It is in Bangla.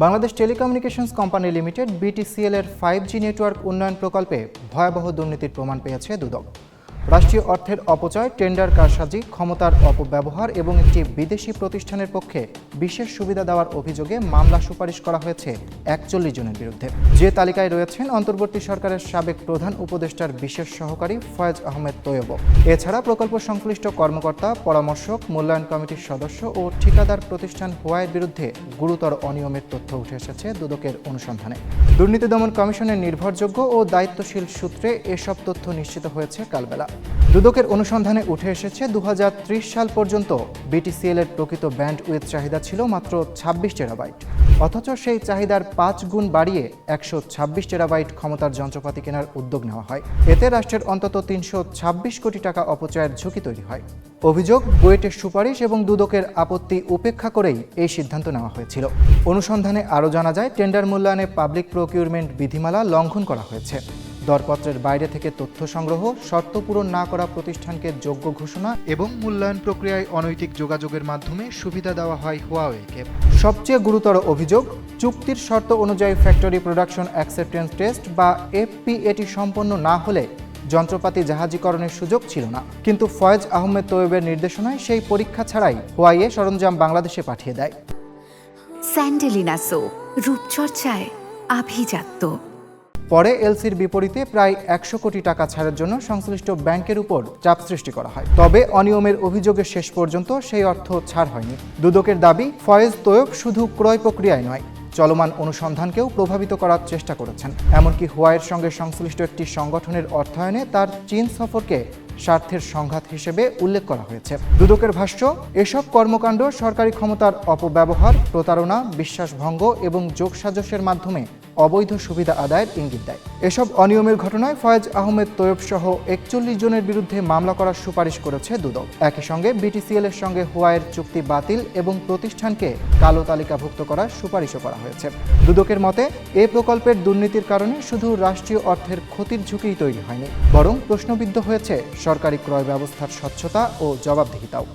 Bangladesh telecommunications company limited BTCL এর 5G নেটওয়ার্ক উন্নয়ন প্রকল্পে ভয়াবহ দুর্নীতির প্রমাণ পেয়েছে দুদক। রাষ্ট্রীয় অর্থের অপচয়, টেন্ডার কারসাজি, ক্ষমতার অপব্যবহার এবং একটি বিদেশি প্রতিষ্ঠানের পক্ষে বিশেষ সুবিধা দেওয়ার অভিযোগে মামলা সুপারিশ করা হয়েছে 41 জনের বিরুদ্ধে। যে তালিকায় রয়েছেন অন্তর্বর্তী সরকারের সাবেক প্রধান উপদেষ্টার বিশেষ সহকারী ফয়েজ আহমেদ তৈয়ব। এছাড়া প্রকল্প সংশ্লিষ্ট কর্মকর্তা, পরামর্শক, মূল্যায়ন কমিটির সদস্য ও ঠিকাদার প্রতিষ্ঠান হুয়াইয়ের বিরুদ্ধে গুরুতর অনিয়মের তথ্য উঠে এসেছে দুদকের অনুসন্ধানে। দুর্নীতি দমন কমিশনের নির্ভরযোগ্য ও দায়িত্বশীল সূত্রে এসব তথ্য নিশ্চিত হয়েছে কালবেলা। দুদকের অনুসন্ধানে উঠে এসেছে 2030 সাল পর্যন্ত বিটিসিএল এর প্রকৃত ব্যান্ডউইথ চাহিদা ছিল মাত্র 26 টেরাবাইট। অথচ সেই চাহিদার 5 গুণ বাড়িয়ে 126 টেরাবাইট ক্ষমতার যন্ত্রপাতি কেনার উদ্যোগ নেওয়া হয়। এতে রাষ্ট্রের অন্তত 326 কোটি টাকা অপচয়ের ঝুঁকি তৈরি হয়। অভিযোগ, বুয়েটের সুপারিশ এবং দুদকের আপত্তি উপেক্ষা করেই এই সিদ্ধান্ত নেওয়া হয়েছিল। অনুসন্ধানে আরও জানা যায়, টেন্ডার মূল্যায়নে পাবলিক প্রকিউরমেন্ট বিধিমালা লঙ্ঘন করা হয়েছে। দরপত্রের বাইরে থেকে তথ্য সংগ্রহ, শর্ত পূরণ না করা প্রতিষ্ঠানকে যোগ্য ঘোষণা এবং মূল্যায়ন প্রক্রিয়ায় অনৈতিক যোগাযোগের মাধ্যমে সুবিধা দেওয়া হয় হুয়াওয়েকে। সবচেয়ে গুরুতর অভিযোগ, চুক্তির শর্ত অনুযায়ী ফ্যাক্টরি প্রোডাকশন অ্যাকসেপ্টেন্স টেস্ট বা এফপিএটি সম্পন্ন না হলে যন্ত্রপাতি জাহাজীকরণের সুযোগ ছিল না। কিন্তু ফয়েজ আহমেদ তৈয়বের নির্দেশনায় সেই পরীক্ষা ছাড়াই হুয়াইয়ে সরঞ্জাম বাংলাদেশে পাঠিয়ে দেয়। স্যান্ডেলিনা সো, রূপচর্চায় আভিজাত্য। পরে এলসির বিপরীতে প্রায় 100 কোটি টাকা ছাড়ের জন্য সংশ্লিষ্ট ব্যাংকের উপর চাপ সৃষ্টি করা হয়। তবে অনিয়মের অভিযোগের শেষ পর্যন্ত সেই অর্থ ছাড় হয়নি। দুদকের দাবি, ফয়েজ তৈয়ব শুধু ক্রয় প্রক্রিয়ায় নয়, চলমান অনুসন্ধানকেও প্রভাবিত করার চেষ্টা করেছেন। এমনকি হুয়াইয়ের সঙ্গে সংশ্লিষ্ট একটি সংগঠনের অর্থায়নে তার চীন সফরকে স্বার্থের সংঘাত হিসেবে উল্লেখ করা হয়েছে। দুদকের ভাষ্য, এসব কর্মকাণ্ড সরকারি ক্ষমতার অপব্যবহার, প্রতারণা, বিশ্বাসভঙ্গ এবং যোগসাজশের মাধ্যমে অবৈধ সুবিধা আদায়ের ইঙ্গিত দেয়। এসব অনিয়মের ঘটনায় ফয়েজ আহমেদ তৈয়ব সহ 41 জনের বিরুদ্ধে মামলা করার সুপারিশ করেছে দুদক। একই সঙ্গে বিটিসিএল এর সঙ্গে হুয়াইয়ের চুক্তি বাতিল এবং প্রতিষ্ঠানকে কালো তালিকাভুক্ত করার সুপারিশও করা হয়েছে। দুদকের মতে, এই প্রকল্পের দুর্নীতির কারণে শুধু রাষ্ট্রীয় অর্থের ক্ষতির ঝুঁকিই তৈরি হয়নি, বরং প্রশ্নবিদ্ধ হয়েছে সরকারি ক্রয় ব্যবস্থার স্বচ্ছতা ও জবাবদিহিতাও।